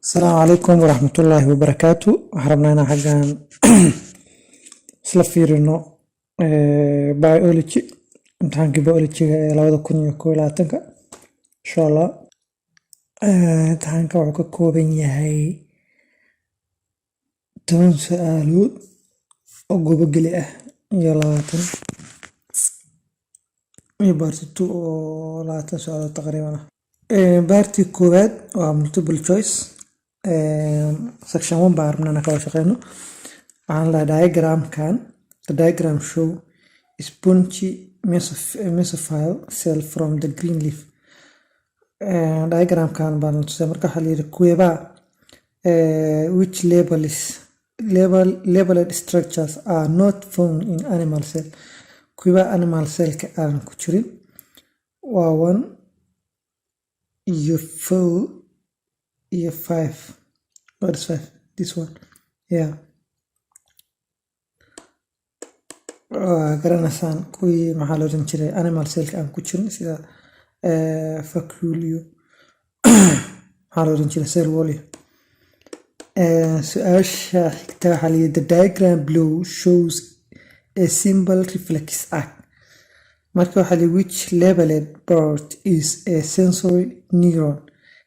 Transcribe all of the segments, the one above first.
السلام عليكم ورحمة الله وبركاته. هربنا هنا حاجة سلفيرنو بايولوجي امتحان بايولوجي لوada kun iyo kow iyo labaatanka insha Allah. Imtixaanka wuxuu ka kooban yahay 10 su'aalood oo gobogeli ah iyo 20 iyo baarti 2 oo 20 su'aalood taqriiban ah. Baarti koowaad waa multiple choice. Section 1 baa rabnaa ka shaqeyno. Waxaan la the diagram show spongy mesophile cell from the green leaf. Diagram kan baan tusay marka waxa la yiri kuweba which labeled structures are not found in animal cell. Kuweba animal cell ka aan ku jirin waa 1 iyo 4 iyo 5. What is 5? This one. Yeah. Garanasaan kuwii maxaa loo jiray animal cell aan ku jirin sida faculio maxaa loo jiray cell wall. Su'aasha xigta waxa la yiri the diagram below shows a simple reflex act. Marka waxa la which labeled part is a sensory neuron.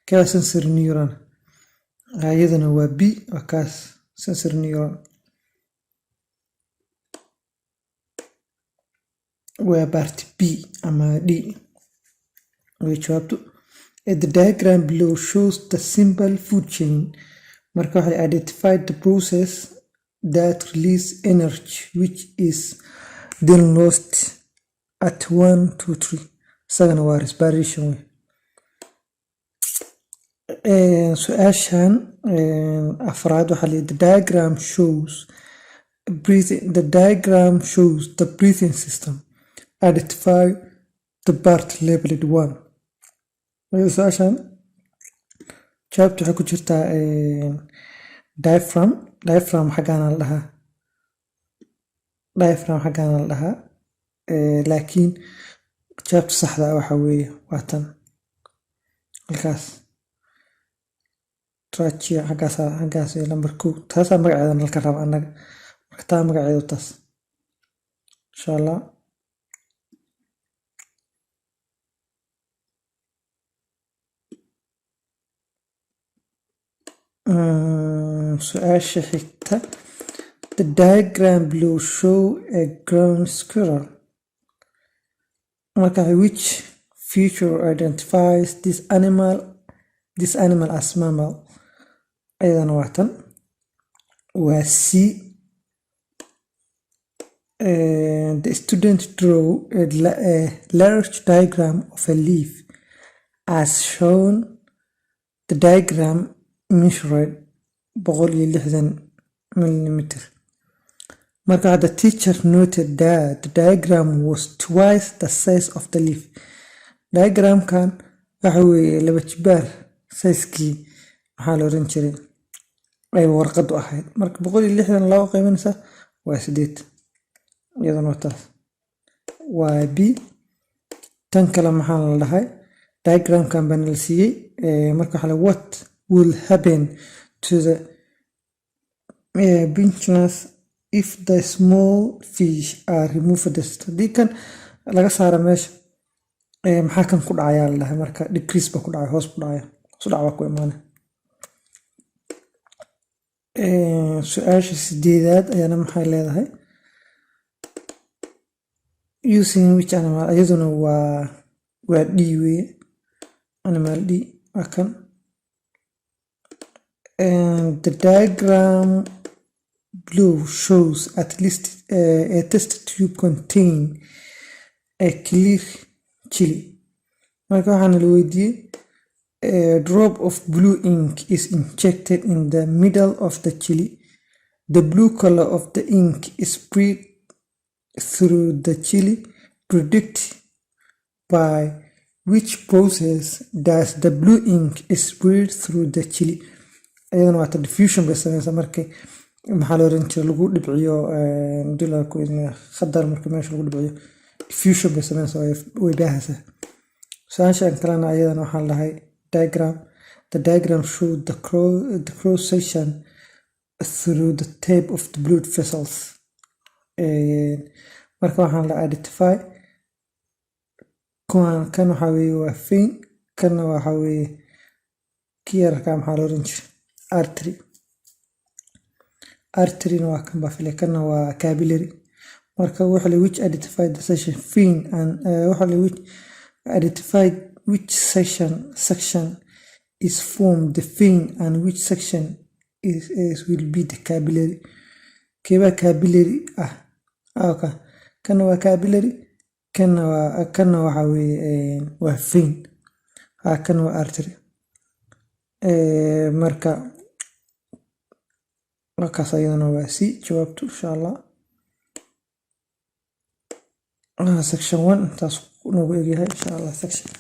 Ka sensory neuron ayadana waa B waa kaas sensory neuron. Waa part B ama D. The diagram below shows the simple food chain. Marka waxa identify the process that release energy which is then lost at 1 to 3. Sagana waa respiration. Su'aashan afraad waxa la the diagram shows the breathing system. Identify the part labeled 1. Su'aashan jawaabta waxay ku jirtaa diaphragm xagaan la dhahaa laakiin jawaabta saxda ah waxa weeye waa tan halkaas trachea xagaas number 2 taas magaceeda la ka rabo anaga marka taa magaceedu taas insha Allah. Su'aasha xigta the diagram below show a ground squirrel. Marka which feature identifies this animal as mammal. Ayadana waa tan waa C. The student draw a large diagram of a leaf as shown. The diagram measured 160 millimeter. Marka the teacher noted that the diagram was twice the size of the leaf. Diagram kan waxa weeye laba jibaar size-kii maxaa loo oran jiray ay warqadu ahayd. Marka 160 loo qaybanaysa waa 8. iyadana waa taas waa B. Tan kale maxaa la dhahay diagram kan baan la siiyay marka waxa la what will happen to the benches if the small fish are removed. Hadii kan laga saaro meesha maxaa kan ku dhacaya la dhahay marka decrease ba ku dhacay hoos ku dhacaya soo ku imaanay. Su'aasha sideedaad ayana maxay leedahay using which animal. Ayaduna waa D way animal D akan. The diagram below shows at least a test tube contain a clear chili. Marka waxaan la weydiiyay a drop of blue ink is injected in the middle of the chili. The blue color of the ink is spread through the chili. Predict by which process does the blue ink spread through the chili. ayadana waa diffusion bay sameeyay markay maxaa loo oran jiray lagu dhibciyo dilalku khadar markay meesha lagu dhibciyo diffusion bay sameeyay way baahaysaa. Su'aashan kalena ayadana waxaa la dhahay diagram The diagram shows the cross section through the tape of the blood vessels. Marka waxaan la identify kan waxa weeye waa vein, kanna waxa weeye kiyarka maxaa la oran jiray artery waa kan bafile, kanna waa capillary. Marka waxa la which identify the section vein and waxa la which identify which section is formed the vein and which section will be the capillary. Keba capillary okay. Kanna waa capillary, kanna waxa weeye waa vein, kanna waa artery. Marka markaas ayadana waa si jawaabtu insha Allah. Section 1 intaas nagu egyahay insha Allah. Section